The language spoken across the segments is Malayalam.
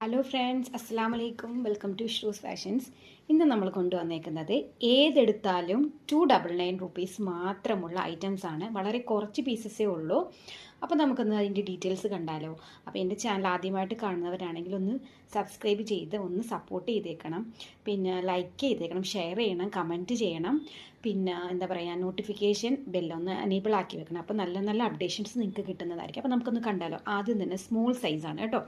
ഹലോ ഫ്രണ്ട്സ്, അസ്സാം വലൈക്കും. Welcome to shoes fashions. ഇന്ന് നമ്മൾ കൊണ്ടുവന്നേക്കുന്നത് ഏതെടുത്താലും 299 റുപ്പീസ് മാത്രമുള്ള ഐറ്റംസ് ആണ്. വളരെ കുറച്ച് പീസസേ ഉള്ളൂ. അപ്പോൾ നമുക്കൊന്ന് അതിൻ്റെ ഡീറ്റെയിൽസ് കണ്ടാലോ. അപ്പോൾ എൻ്റെ ചാനൽ ആദ്യമായിട്ട് കാണുന്നവരാണെങ്കിൽ ഒന്ന് സബ്സ്ക്രൈബ് ചെയ്ത് ഒന്ന് സപ്പോർട്ട് ചെയ്തേക്കണം. പിന്നെ ലൈക്ക് ചെയ്തേക്കണം, ഷെയർ ചെയ്യണം, കമൻറ്റ് ചെയ്യണം. പിന്നെ എന്താ പറയുക, നോട്ടിഫിക്കേഷൻ ബെല്ലൊന്ന് എനേബിൾ ആക്കി വെക്കണം. അപ്പോൾ നല്ല നല്ല അപ്ഡേഷൻസ് നിങ്ങൾക്ക് കിട്ടുന്നതായിരിക്കും. അപ്പോൾ നമുക്കൊന്ന് കണ്ടാലോ. ആദ്യം തന്നെ സ്മോൾ സൈസാണ് കേട്ടോ.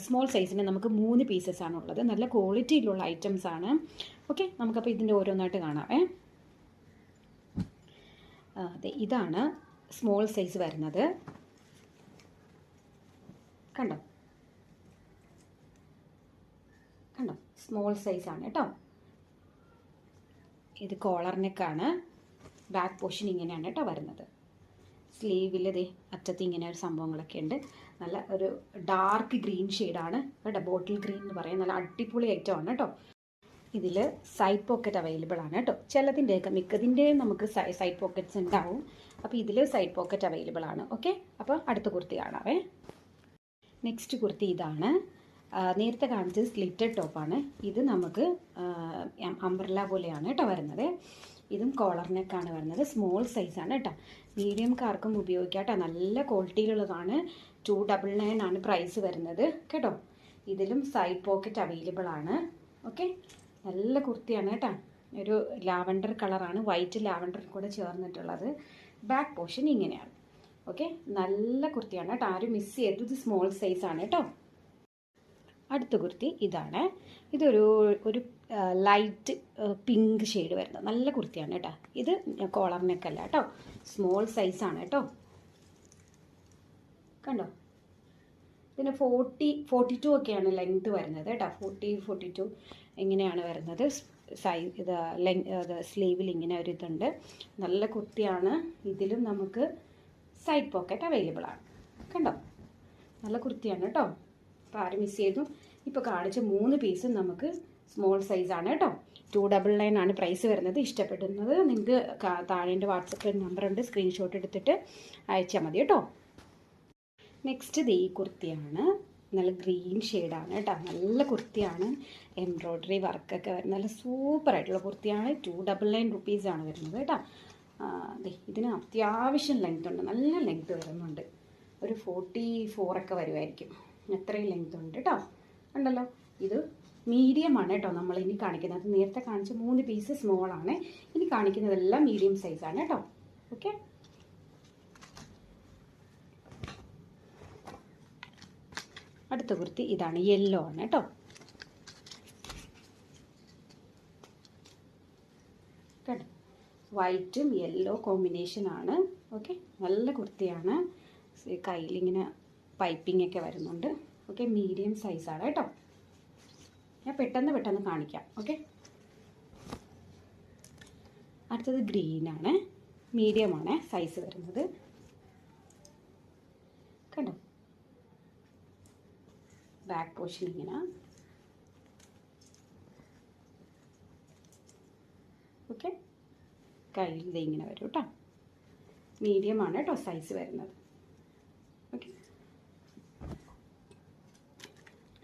സ്മോൾ സൈസിന് നമുക്ക് 3 പീസസ് ആണുള്ളത്. നല്ല ക്വാളിറ്റിയിലുള്ള ഐറ്റംസ് ആണ്. ഓക്കെ, നമുക്കപ്പോൾ ഇതിൻ്റെ ഓരോന്നായിട്ട് കാണാം. അതെ, ഇതാണ് സ്മോൾ സൈസ് വരുന്നത്. കണ്ടോ കണ്ടോ സ്മോൾ സൈസാണ് കേട്ടോ. ഇത് കോളർ നെക്കാണ്. ബാക്ക് പോർഷൻ ഇങ്ങനെയാണ് കേട്ടോ വരുന്നത്. സ്ലീവിൽ ദേ അറ്റത്ത് ഇങ്ങനെ ഒരു സംഭവങ്ങളൊക്കെ ഉണ്ട്. നല്ല ഒരു ഡാർക്ക് ഗ്രീൻ ഷെയ്ഡാണ് കേട്ടോ, ബോട്ടിൽ ഗ്രീൻ എന്ന് പറയും. നല്ല അടിപൊളി ഐറ്റമാണ് കേട്ടോ. ഇതിൽ സൈഡ് പോക്കറ്റ് അവൈലബിൾ ആണ് കേട്ടോ. ചിലതിൻ്റെയൊക്കെ മിക്കതിൻ്റെയും നമുക്ക് സൈഡ് പോക്കറ്റ്സ് ഉണ്ടാവും. അപ്പോൾ ഇതിൽ സൈഡ് പോക്കറ്റ് അവൈലബിൾ ആണ്. ഓക്കെ, അപ്പോൾ അടുത്ത കുർത്തി കാണാവേ. നെക്സ്റ്റ് കുർത്തി ഇതാണ്. നേരത്തെ കാണിച്ചത് സ്ലിറ്റഡ് ടോപ്പാണ്. ഇത് നമുക്ക് അംബ്രല്ല പോലെയാണ് കേട്ടോ വരുന്നത്. ഇതും കോളർ നെക്കാണ് വരുന്നത്. സ്മോൾ സൈസാണ് കേട്ടോ. മീഡിയംകാർക്കും ഉപയോഗിക്കാം കേട്ടോ. നല്ല ക്വാളിറ്റിയിലുള്ളതാണ്. 299 ആണ് പ്രൈസ് വരുന്നത് കേട്ടോ. ഇതിലും സൈഡ് പോക്കറ്റ് അവൈലബിൾ ആണ്. ഓക്കെ, നല്ല കുർത്തിയാണ് കേട്ടോ. ഒരു ലാവൻഡർ കളറാണ്, വൈറ്റ് ലാവൻഡർ കൂടെ ചേർന്നിട്ടുള്ളത്. ബാക്ക് പോർഷൻ ഇങ്ങനെയാണ്. ഓക്കെ, നല്ല കുർത്തിയാണ് കേട്ടോ. ആരും മിസ് ചെയ്യരുത്. ഇത് സ്മോൾ സൈസാണ് കേട്ടോ. അടുത്ത കുർത്തി ഇതാണ്. ഇതൊരു ലൈറ്റ് പിങ്ക് ഷെയ്ഡ് വരുന്നത് നല്ല കുർത്തിയാണ് കേട്ടോ. ഇത് കോളർ നെക്കല്ല കേട്ടോ, സ്മോൾ സൈസാണ് കേട്ടോ. കണ്ടോ, പിന്നെ 42 ഒക്കെയാണ് ലെങ്ത് വരുന്നത് കേട്ടോ. 42 ഇങ്ങനെയാണ് വരുന്നത്. ഇത് സ്ലീവിൽ ഇങ്ങനെ ഒരു ഇതുണ്ട്. നല്ല കുർത്തിയാണ്. ഇതിലും നമുക്ക് സൈഡ് പോക്കറ്റ് അവൈലബിൾ ആണ്. കണ്ടോ, നല്ല കുർത്തിയാണ് കേട്ടോ. അപ്പോൾ ആരും മിസ് ചെയ്തു. ഇപ്പോൾ കാണിച്ച 3 പീസും നമുക്ക് സ്മോൾ സൈസാണ് കേട്ടോ. 299 ആണ് പ്രൈസ് വരുന്നത്. ഇഷ്ടപ്പെടുന്നത് നിങ്ങൾക്ക് താഴെ എൻ്റെ വാട്സപ്പ് നമ്പർ ഉണ്ട്, സ്ക്രീൻഷോട്ട് എടുത്തിട്ട് അയച്ചാൽ മതി കേട്ടോ. നെക്സ്റ്റ് ഈ കുർത്തിയാണ്. നല്ല ഗ്രീൻ ഷെയ്ഡാണ് കേട്ടോ. നല്ല കുർത്തിയാണ്. എംബ്രോയ്ഡറി വർക്കൊക്കെ വരുന്ന നല്ല സൂപ്പറായിട്ടുള്ള കുർത്തിയാണ്. 299 റുപ്പീസാണ് വരുന്നത് കേട്ടോ. ഇതിന് അത്യാവശ്യം ലെങ്ത് ഉണ്ട്, നല്ല ലെങ്ത് വരുന്നുണ്ട്. ഒരു 44 ഒക്കെ വരുമായിരിക്കും. അത്രയും ലെങ്ത് ഉണ്ട് കേട്ടോ. ഉണ്ടല്ലോ, ഇത് മീഡിയം ആണ് കേട്ടോ. നമ്മൾ ഇനി കാണിക്കുന്നത് നേരത്തെ കാണിച്ച 3 പീസ് സ്മോൾ ആണ്. ഇനി കാണിക്കുന്നതെല്ലാം മീഡിയം സൈസാണ് കേട്ടോ. ഓക്കെ, അടുത്ത കുർത്തി ഇതാണ്. യെല്ലോ ആണ് കേട്ടോ. കേട്ടോ, വൈറ്റും യെല്ലോ കോമ്പിനേഷൻ ആണ്. ഓക്കെ, നല്ല കുർത്തിയാണ്. കയ്യിലിങ്ങനെ പൈപ്പിംഗ് ഒക്കെ വരുന്നുണ്ട്. ഓക്കെ, മീഡിയം സൈസാണ് കേട്ടോ. ഞാൻ പെട്ടെന്ന് കാണിക്കാം. ഓക്കെ, അടുത്തത് ഗ്രീനാണ്. മീഡിയമാണ് സൈസ് വരുന്നത്. കണ്ടോ, ബാക്ക് പോർഷൻ ഇങ്ങനെ. ഓക്കെ, കയ്യിൽ ഇങ്ങനെ വരും കേട്ടോ. മീഡിയമാണ് കേട്ടോ സൈസ് വരുന്നത്. ഓക്കെ,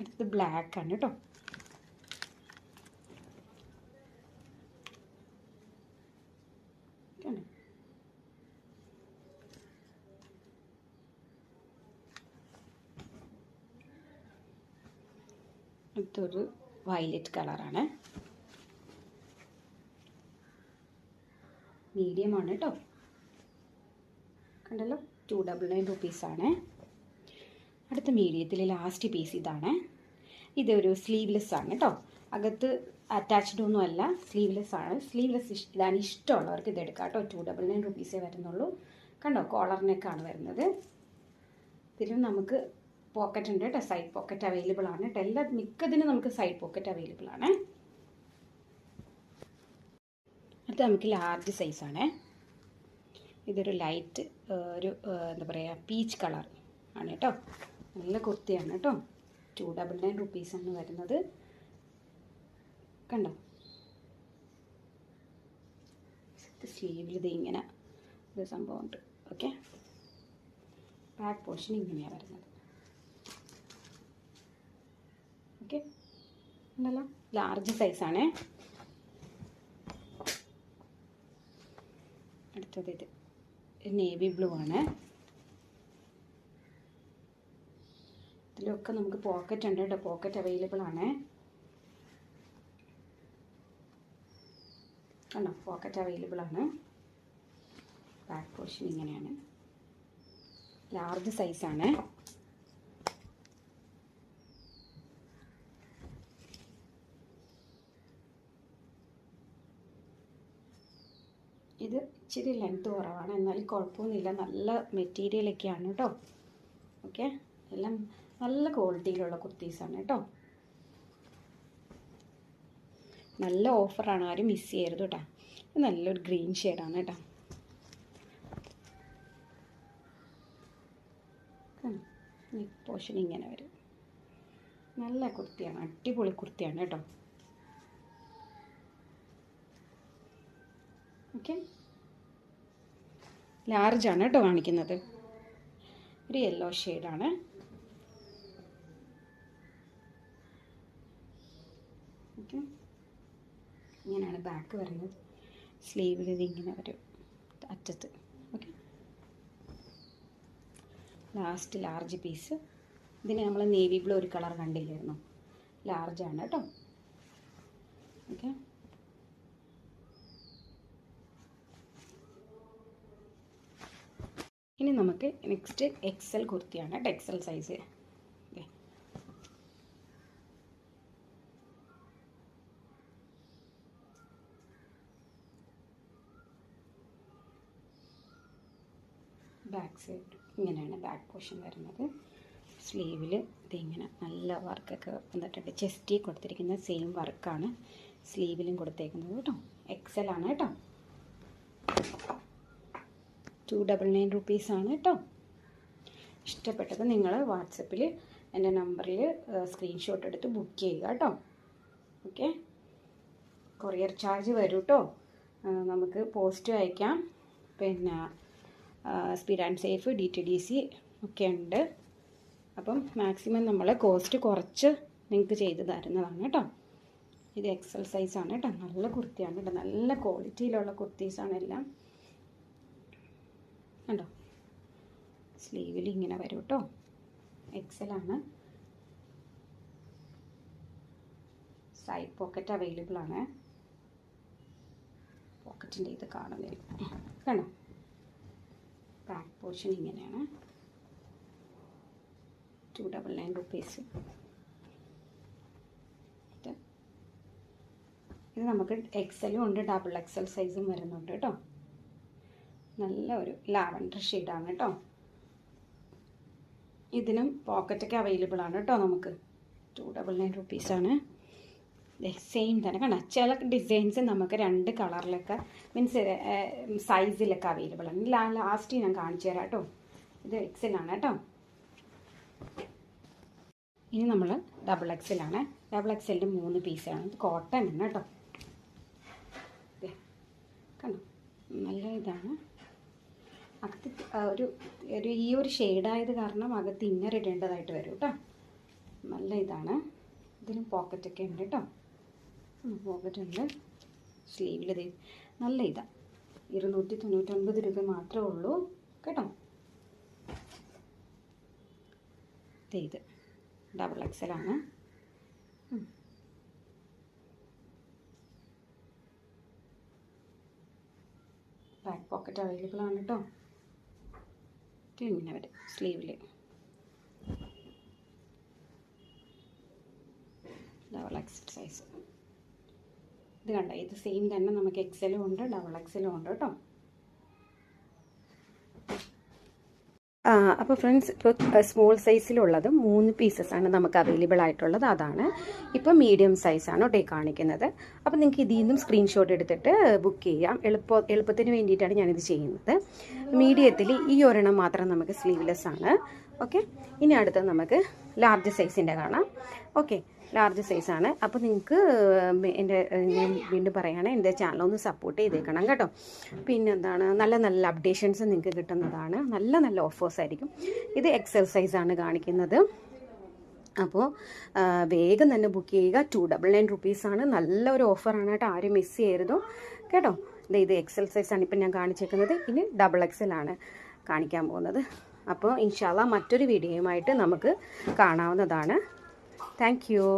അടുത്തത് ബ്ലാക്ക് ആണ് കേട്ടോ. അടുത്തൊരു വയലറ്റ് കളറാണ്. മീഡിയമാണ് കേട്ടോ. കണ്ടല്ലോ, 299 റുപ്പീസാണ്. അടുത്ത മീഡിയത്തിൽ ലാസ്റ്റ് പീസ് ഇതാണ്. ഇതൊരു സ്ലീവ്ലെസ് ആണ് കേട്ടോ. അകത്ത് അറ്റാച്ച്ഡ് ഒന്നും അല്ല, സ്ലീവ്ലെസ് ആണ്. സ്ലീവ്ലെസ് ഇതാണ് ഇഷ്ടമുള്ളവർക്ക് ഇത് എടുക്കാം കേട്ടോ. 299 റുപ്പീസേ വരുന്നുള്ളൂ. കണ്ടോ, കോളർ നെക്കാണ് വരുന്നത്. ഇതിലും നമുക്ക് പോക്കറ്റ് ഉണ്ട് കേട്ടോ. സൈഡ് പോക്കറ്റ് അവൈലബിൾ ആണ് കേട്ടോ. മിക്കതിനും നമുക്ക് സൈഡ് പോക്കറ്റ് അവൈലബിൾ ആണ്. അടുത്ത നമുക്ക് ലാർജ് സൈസാണ്. ഇതൊരു ലൈറ്റ് ഒരു എന്താ പറയുക, പീച്ച് കളർ ആണ് കേട്ടോ. നല്ല കുർത്തിയാണ് കേട്ടോ. 299 റുപ്പീസാണ് വരുന്നത്. കണ്ടോ, സ്ലീവിൽ ഇത് ഇങ്ങനെ ഒരു സംഭവമുണ്ട്. ഓക്കെ, ബാക്ക് പോർഷൻ ഇങ്ങനെയാണ് വരുന്നത്. ഓക്കെ, ഉണ്ടല്ലോ, ലാർജ് സൈസാണേ. അടുത്തത് ഇത് നേവി ബ്ലൂ ആണ്. ഇതിലൊക്കെ നമുക്ക് പോക്കറ്റ് ഉണ്ട് കേട്ടോ, പോക്കറ്റ് അവൈലബിൾ ആണ്. കണ്ടോ, പോക്കറ്റ് അവൈലബിൾ ആണ്. ബാക്ക് പോർഷൻ ഇങ്ങനെയാണ്, ലാർജ് സൈസാണ്. ഇത് ഇച്ചിരി ലെങ്ത് കുറവാണ്, എന്നാലും കുഴപ്പമൊന്നുമില്ല. നല്ല മെറ്റീരിയലൊക്കെയാണ് കേട്ടോ. ഓക്കെ, എല്ലാം നല്ല ക്വാളിറ്റിയിലുള്ള കുർത്തീസാണ് കേട്ടോ. നല്ല ഓഫറാണ്, ആരും മിസ് ചെയ്യരുത് കേട്ടോ. നല്ലൊരു ഗ്രീൻ ഷെയ്ഡാണ് കേട്ടോ. നെക്ക് പോർഷൻ ഇങ്ങനെ വരും. നല്ല കുർത്തിയാണ്, അടിപൊളി കുർത്തിയാണ് കേട്ടോ. ഓക്കെ, ലാർജാണ് കേട്ടോ കാണിക്കുന്നത്. ഒരു യെല്ലോ ഷെയ്ഡാണ്. ഓക്കെ, ഇങ്ങനെയാണ് ബാക്ക് വരുന്നത്. സ്ലീവിൽ ഇതിങ്ങനെ വരും അറ്റത്ത്. Okay, last large piece. ഇതിന് നമ്മൾ നേവി ബ്ലൂ ഒരു കളർ കണ്ടില്ലായിരുന്നു, ലാർജാണ് കേട്ടോ. ഓക്കെ, ഇനി നമുക്ക് നെക്സ്റ്റ് എക്സൽ കുർത്തിയാണ് കേട്ടോ, എക്സൽ സൈസ്. ബാക്ക് സൈഡ് ഇങ്ങനെയാണ് ബാക്ക് പോർഷൻ വരുന്നത്. സ്ലീവിൽ ഇതിങ്ങനെ നല്ല വർക്കൊക്കെ വന്നിട്ടുണ്ട്. ചെസ്റ്റിൽ കൊടുത്തിരിക്കുന്ന സെയിം വർക്കാണ് സ്ലീവിലും കൊടുത്തേക്കുന്നത് കേട്ടോ. എക്സൽ ആണ് കേട്ടോ. 299 റുപ്പീസാണ് കേട്ടോ. ഇഷ്ടപ്പെട്ടത് നിങ്ങൾ വാട്സപ്പിൽ എൻ്റെ നമ്പറിൽ സ്ക്രീൻഷോട്ട് എടുത്ത് ബുക്ക് ചെയ്യുക കേട്ടോ. ഓക്കെ, കൊറിയർ ചാർജ് വരും കേട്ടോ. നമുക്ക് പോസ്റ്റ് അയക്കാം, പിന്നെ സ്പീഡ് ആൻഡ് സേഫ് DTDC ഒക്കെ ഉണ്ട്. അപ്പം മാക്സിമം നമ്മൾ കോസ്റ്റ് കുറച്ച് നിങ്ങൾക്ക് ചെയ്ത് തരുന്നതാണ് കേട്ടോ. ഇത് എക്സൽ സൈസാണ് കേട്ടോ. നല്ല കുർത്തിയാണ് കേട്ടോ, നല്ല ക്വാളിറ്റിയിലുള്ള കുർത്തീസാണ് എല്ലാം. കണ്ടോ, സ്ലീവിൽ ഇങ്ങനെ വരും കേട്ടോ. എക്സലാണ്. സൈഡ് പോക്കറ്റ് അവൈലബിൾ ആണ്. പോക്കറ്റിൻ്റെ ഇത് കാണുന്നില്ല, കണ്ടോ. ബാക്ക് പോർഷൻ ഇങ്ങനെയാണ്. 299 റുപ്പീസ്. ഇത് നമുക്ക് എക്സലും ഉണ്ട്, XXL സൈസും വരുന്നുണ്ട് കേട്ടോ. നല്ല ഒരു ലാവൻഡർ ഷെയ്ഡാണ് കേട്ടോ. ഇതിനും പോക്കറ്റൊക്കെ അവൈലബിൾ ആണ് കേട്ടോ. നമുക്ക് 299 റുപ്പീസാണ്. സെയിം തന്നെ കണ്ടോ. ചില ഡിസൈൻസ് നമുക്ക് 2 കളറിലൊക്കെ മീൻസ് സൈസിലൊക്കെ അവൈലബിൾ ആണ്. ലാസ്റ്റ് ഞാൻ കാണിച്ചു തരാം കേട്ടോ. ഇത് എക്സലാണ് കേട്ടോ. ഇനി നമ്മൾ XXL ആണ്. XXLൻ്റെ 3 പീസാണ്. ഇത് കോട്ടൺ ആണ് കേട്ടോ. കണ്ടോ, നല്ല ഇതാണ്. അകത്ത് ഈ ഒരു ഷെയ്ഡായത് കാരണം അകത്ത് ഇന്നർ ഇടേണ്ടതായിട്ട് വരും കേട്ടോ. നല്ല ഇതാണ്. ഇതിനും പോക്കറ്റൊക്കെ ഉണ്ട് കേട്ടോ. പോക്കറ്റ് ഉണ്ട്. സ്ലീവിൽ ഇത് നല്ല ഇതാണ്. 299 രൂപ മാത്രമേ ഉള്ളൂ കേട്ടോ. ഇത് XXL ആണ്. ബാക്ക് പോക്കറ്റ് അവൈലബിൾ ആണ് കേട്ടോ. ഇങ്ങനെ വരും സ്ലീവിൽ. XXL size. ഇത് കണ്ടോ, ഇത് സെയിം തന്നെ നമുക്ക് എക്സലും ഉണ്ട് XXLും ഉണ്ട് കേട്ടോ. അപ്പോൾ ഫ്രണ്ട്സ്, ഇപ്പോൾ സ്മോൾ സൈസിലുള്ളത് 3 പീസസാണ് നമുക്ക് അവൈലബിൾ ആയിട്ടുള്ളത്. അതാണ് ഇപ്പോൾ മീഡിയം സൈസാണ് കേട്ടോ കാണിക്കുന്നത്. അപ്പോൾ നിങ്ങൾക്ക് ഇതിൽ നിന്നും സ്ക്രീൻഷോട്ട് എടുത്തിട്ട് ബുക്ക് ചെയ്യാം. എളുപ്പത്തിന് വേണ്ടിയിട്ടാണ് ഞാനിത് ചെയ്യുന്നത്. മീഡിയത്തിൽ ഈ ഒരെണ്ണം മാത്രം നമുക്ക് സ്ലീവ്ലെസ് ആണ്. ഓക്കെ, ഇനി അടുത്തത് നമുക്ക് ലാർജ് സൈസിൻ്റെ കാണാം. ഓക്കെ, ലാർജ് സൈസാണ്. അപ്പോൾ നിങ്ങൾക്ക് ഞാൻ വീണ്ടും പറയുകയാണ്, എൻ്റെ ചാനലൊന്ന് സപ്പോർട്ട് ചെയ്തേക്കണം കേട്ടോ. പിന്നെ എന്താണ്, നല്ല നല്ല അപ്ഡേഷൻസ് നിങ്ങൾക്ക് കിട്ടുന്നതാണ്. നല്ല നല്ല ഓഫേഴ്സ് ആയിരിക്കും. ഇത് XL സൈസാണ് കാണിക്കുന്നത്. അപ്പോൾ വേഗം തന്നെ ബുക്ക് ചെയ്യുക. 299 റുപ്പീസാണ്. നല്ലൊരു ഓഫറാണ് കേട്ടോ, ആരും മിസ് ചെയ്യരുതോ കേട്ടോ. ഇത് എക്സൽ സൈസാണ് ഇപ്പം ഞാൻ കാണിച്ചേക്കുന്നത്. ഇനി XXL ആണ് കാണിക്കാൻ പോകുന്നത്. അപ്പോൾ ഇൻഷാല്ലാ മറ്റൊരു വീഡിയോയുമായിട്ട് നമുക്ക് കാണാവുന്നതാണ്. Thank you.